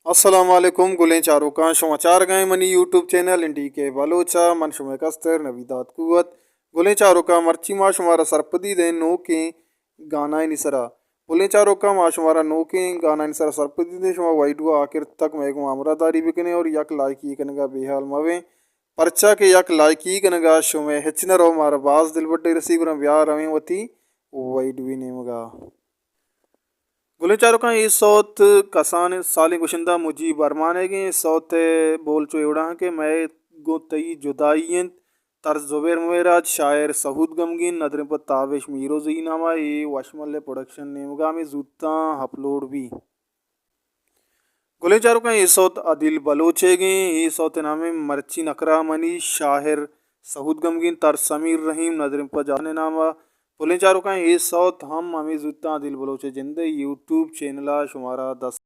अस्सलाम वालेकुम गुलें चारों का समाचार गए मनी यूट्यूब चैनल इंडी के बलोचा मन शुमे कस्तर नवीदात कुवत गुलें चारों का मर्ची माँ शुमारा सरपदी दे नो के गाना निसरा गुलें चारों का माँ शुमारा नो के गाना निसरा सरपदी दे शुमा वाइट हुआ आखिर तक मैं अमरादारी बिकने और यक लायकी कनगा बेहाल मवे परचा के यक लायकी कनगा शुमे हिचन रो मारा बाज दिल बड्डे रसी गुरम व्याह रवे वती वाइट भी नेमगा गुलेचारो का ये सौत कसान साली गुशिंदा मुझी बरमाने सौत बोल चो एवड़ा के मैं गो तई जुदाइयन तर्ज जुबेर मुवेराज शायर सहूद गमगीन नदर पर ताविश मीरो जी नामा ये वशमल प्रोडक्शन नेमगा में जूता अपलोड भी गुलेचारो का ये सौत अदिल बलोचेगे ये सौत नामे मर्ची नकरा मनी शायर सहूद गमगीन तर्ज समीर रहीम नदर पर जाने नामा पुलिस चारों का ये सौत हम हमें जूता दिल बलोचे जिंदे यूट्यूब चैनल शुमारा 10